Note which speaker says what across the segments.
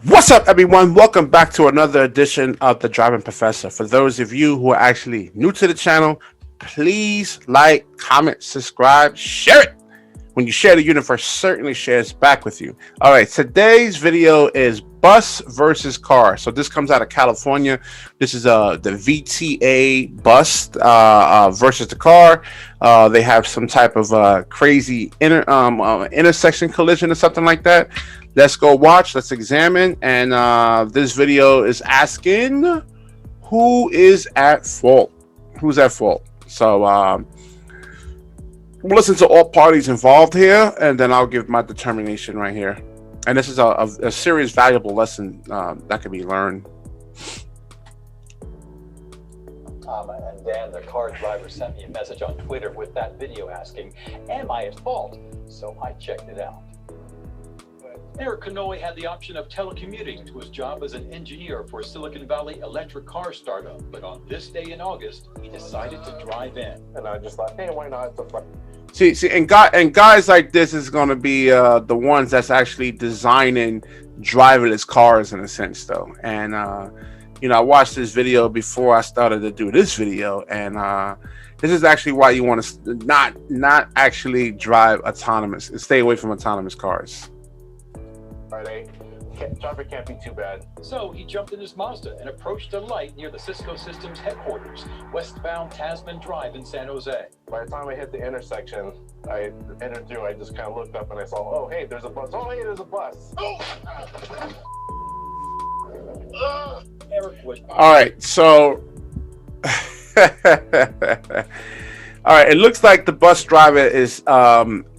Speaker 1: What's up, everyone? Welcome back to another edition of the Driving Professor. For those of you who are actually new to the channel, please like, comment, subscribe, share it. When you share, the universe certainly shares back with you. All right, today's video is bus versus car. So this comes out of California. This is the VTA bus versus the car. They have some type of crazy intersection collision or something like that. Let's go watch. Let's examine. And this video is asking who is at fault. Who's at fault? So we'll listen to all parties involved here, and then I'll give my determination right here. And this is a serious, valuable lesson that can be learned.
Speaker 2: And Dan, the car driver, sent me a message on Twitter with that video asking, am I at fault? So I checked it out. Eric Kanoy had the option of telecommuting to his job as an engineer for Silicon Valley electric car startup. But on this day in August, he decided to drive in. And I just thought, hey, why not?
Speaker 1: See, and guys like this is going to be the ones that's actually designing driverless cars in a sense, though. And I watched this video before I started to do this video, and this is actually why you want to not actually drive autonomous and stay away from autonomous cars.
Speaker 2: Friday, traffic can't be too bad. So he jumped in his Mazda and approached a light near the Cisco Systems headquarters, westbound Tasman Drive in San Jose. By the time I hit the intersection, I entered through, I just kind of looked up and I saw, oh, hey, there's a bus. Oh, hey, there's a bus. Oh! Eric was...
Speaker 1: All right, so... All right, it looks like the bus driver is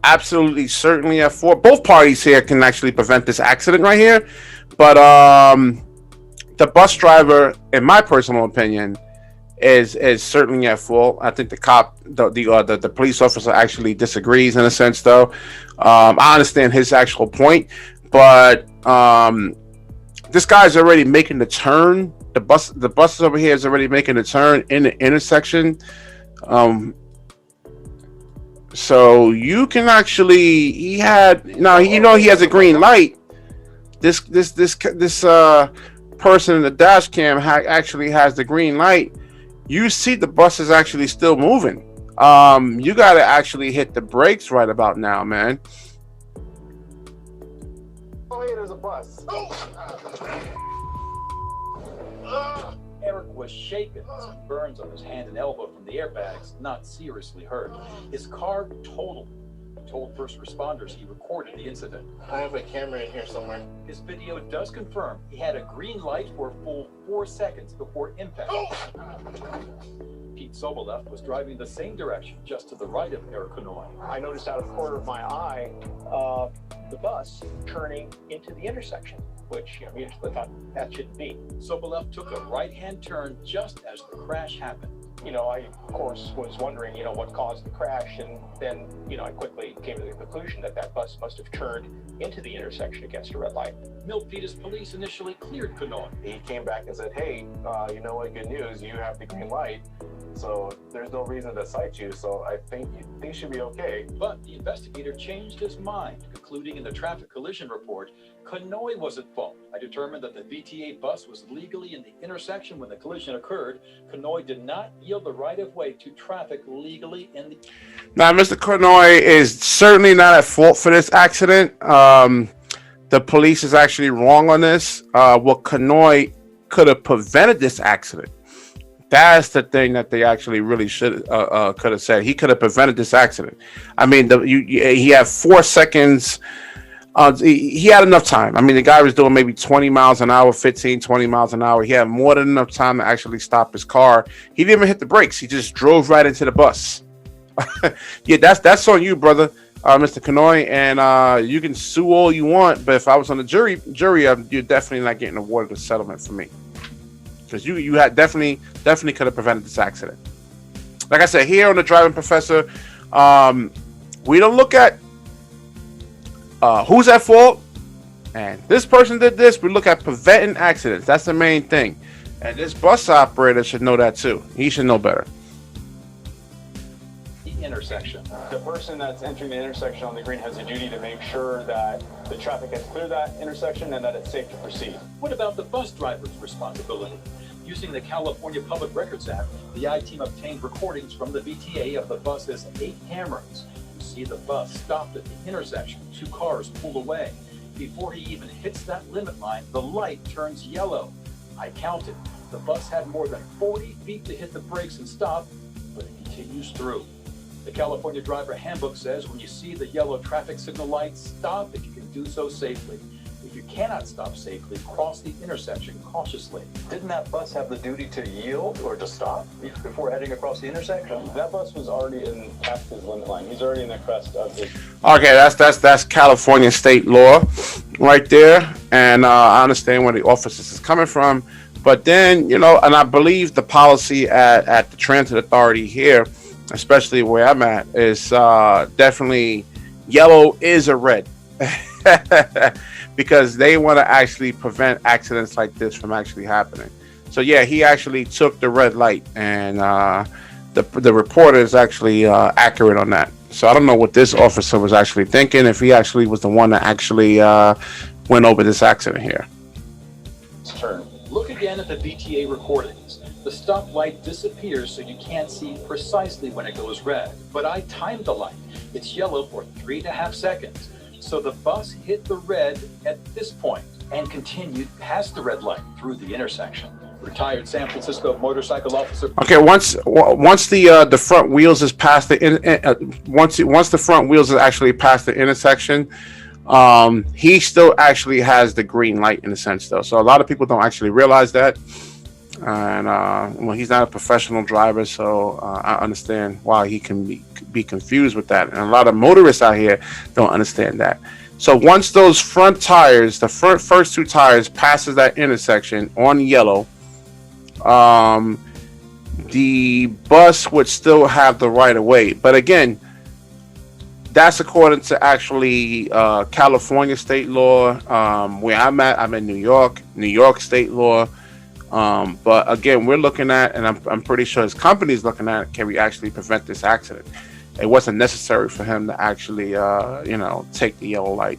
Speaker 1: absolutely certainly at fault. Both parties here can actually prevent this accident right here, but the bus driver, in my personal opinion, is certainly at fault. I think the cop, the police officer, actually disagrees in a sense, though. I understand his actual point, but this guy's already making the turn. The bus over here is already making the turn in the intersection. So you can actually, he has a green light. This person in the dash cam actually has the green light. You see the bus is actually still moving. You got to actually hit the brakes right about now, man.
Speaker 2: Oh, hey, there's a bus. Eric was shaken, some burns on his hand and elbow from the airbags, not seriously hurt. His car totaled. He told first responders he recorded the incident. I have a camera in here somewhere. His video does confirm he had a green light for a full 4 seconds before impact. Pete Sobolev was driving the same direction, just to the right of Eric Kanoy. I noticed out of the corner of my eye the bus turning into the intersection, which immediately thought that shouldn't be. Sobolev took a right-hand turn just as the crash happened. I, of course, was wondering, what caused the crash, and then, I quickly came to the conclusion that that bus must have turned into the intersection against a red light. Milpitas police initially cleared Kanoy. He came back and said, hey, you know what, good news, you have the green light, so there's no reason to cite you, so I think things should be okay. But the investigator changed his mind, concluding in the traffic collision report, Kanoy was at fault. I determined that the VTA bus was legally in the intersection when the collision occurred. Kanoy did not yield the right-of-way to traffic legally in the...
Speaker 1: Now, Mr. Kanoy is certainly not at fault for this accident. The police is actually wrong on this. What Kanoy could have prevented this accident. That's the thing that they actually really should could have said. He could have prevented this accident. I mean, he had 4 seconds. He had enough time. I mean, the guy was doing maybe 20 miles an hour, 15, 20 miles an hour. He had more than enough time to actually stop his car. He didn't even hit the brakes. He just drove right into the bus. Yeah, that's on you, brother, Mr. Kanoy. And you can sue all you want, but if I was on the jury, you're definitely not getting awarded a settlement for me. Because you had definitely could have prevented this accident. Like I said, here on the Driving Professor, we don't look at who's at fault and this person did this. We look at preventing accidents. That's the main thing. And this bus operator should know that too. He should know better.
Speaker 2: intersection.
Speaker 3: The person that's entering the intersection on the green has a duty to make sure that the traffic has cleared that intersection and that it's safe to proceed.
Speaker 2: What about the bus driver's responsibility? Using the California Public Records Act, the I-Team obtained recordings from the VTA of the bus's 8 cameras. You see the bus stopped at the intersection, 2 cars pulled away. Before he even hits that limit line, the light turns yellow. I counted. The bus had more than 40 feet to hit the brakes and stop, but it continues through. The California Driver Handbook says when you see the yellow traffic signal light, stop if you can do so safely. If you cannot stop safely, cross the intersection cautiously.
Speaker 4: Didn't that bus have the duty to yield or to stop before heading across the intersection?
Speaker 3: That bus was already past his limit line. He's already in the crest of his.
Speaker 1: Okay, that's California state law right there, and I understand where the officers is coming from. But then, and I believe the policy at the transit authority here, especially where I'm at, is definitely yellow is a red. Because they want to actually prevent accidents like this from actually happening. So yeah, he actually took the red light, and the reporter is actually accurate on that. So I don't know what this officer was actually thinking, if he actually was the one that actually went over this accident here.
Speaker 2: Turn. Look again at the VTA recordings. The stoplight disappears so you can't see precisely when it goes red. But I timed the light. It's yellow for 3.5 seconds. So the bus hit the red at this point and continued past the red light through the intersection. Retired San Francisco motorcycle officer. Okay,
Speaker 1: once the front wheels is past once the front wheels is actually past the intersection, he still actually has the green light in a sense, though. So a lot of people don't actually realize that. And well, he's not a professional driver, so I understand why he can be confused with that. And a lot of motorists out here don't understand that. So once those front tires, the first 2 tires passes that intersection on yellow, the bus would still have the right of way. But again, that's according to actually California state law. Where I'm in New York state law. But again, we're looking at, and I'm pretty sure his company is looking at, can we actually prevent this accident? It wasn't necessary for him to actually, take the yellow light.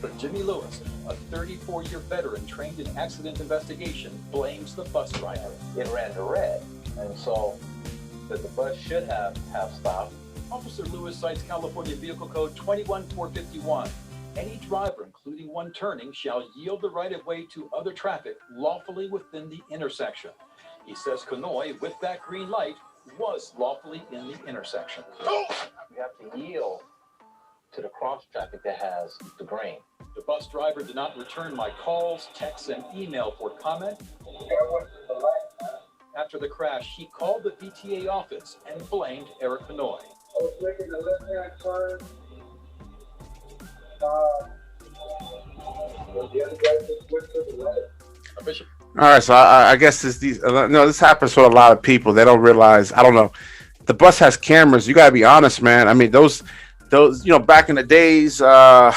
Speaker 2: But Jimmy Lewis, a 34-year veteran trained in accident investigation, blames the bus driver.
Speaker 4: It ran to red, and so that the bus should have stopped.
Speaker 2: Officer Lewis cites California Vehicle Code 21451. Any driver, including one turning, shall yield the right-of-way to other traffic lawfully within the intersection. He says Conoy, with that green light, was lawfully in the intersection.
Speaker 4: You have to yield to the cross traffic that has the green.
Speaker 2: The bus driver did not return my calls, texts, and email for comment. After the crash, he called the VTA office and blamed Eric Conoy.
Speaker 5: I was making a left-hand turn. The other guy just switched to the right.
Speaker 2: Bishop.
Speaker 1: All right, so I guess this happens with a lot of people. They don't realize. I don't know. The bus has cameras. You gotta be honest, man. I mean, those back in the days, I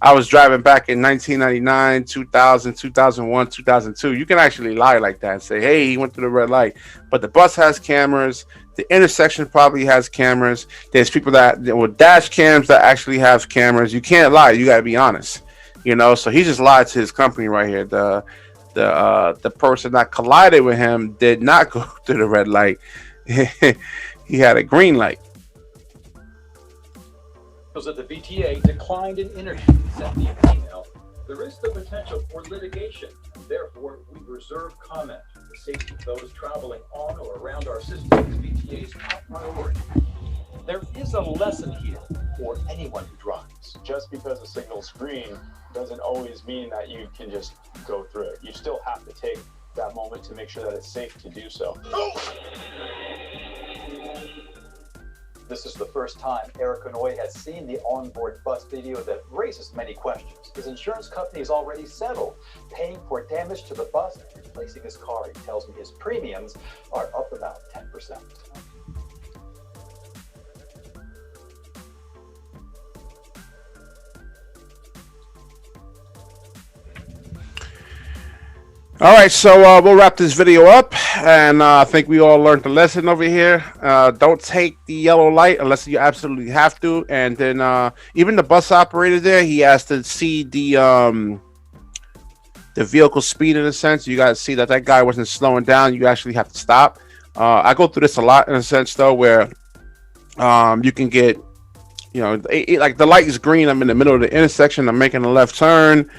Speaker 1: was driving back in 1999, 2000, 2001, 2002. You can actually lie like that and say, hey, he went through the red light. But the bus has cameras. The intersection probably has cameras. There's people with dash cams that actually have cameras. You can't lie. You got to be honest. So he just lied to his company right here. The person that collided with him did not go through the red light. He had a green light.
Speaker 2: Because of the VTA declined an interview and sent me an email. There is the potential for litigation, and therefore we reserve comment. The safety of those traveling on or around our system is VTA's top priority. There is a lesson here for anyone who drives.
Speaker 3: Just because the signal's green doesn't always mean that you can just go through it. You still have to take that moment to make sure that it's safe to do so.
Speaker 2: This is the first time Eric Conoy has seen the onboard bus video that raises many questions. His insurance company is already settled, paying for damage to the bus and replacing his car. He tells me his premiums are up about 10%.
Speaker 1: All right, so we'll wrap this video up, and I think we all learned the lesson over here. Don't take the yellow light unless you absolutely have to. And then even the bus operator there, he has to see the vehicle speed in a sense. You got to see that that guy wasn't slowing down. You actually have to stop. I go through this a lot in a sense though, where you can get, like the light is green. I'm in the middle of the intersection. I'm making a left turn.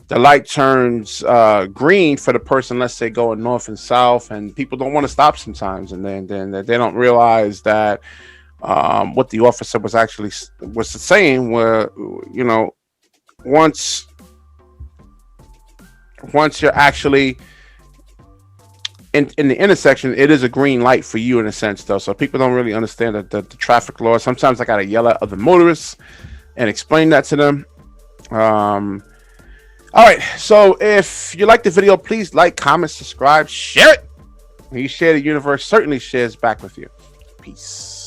Speaker 1: The light turns green for the person, let's say, going north and south, and people don't want to stop sometimes, and then they don't realize that what the officer was actually was saying, where once you're actually in the intersection, it is a green light for you in a sense, though. So people don't really understand the traffic laws. Sometimes I gotta yell at other motorists and explain that to them. All right, so if you like the video, please like, comment, subscribe, share it. When you share, the universe certainly shares back with you. Peace.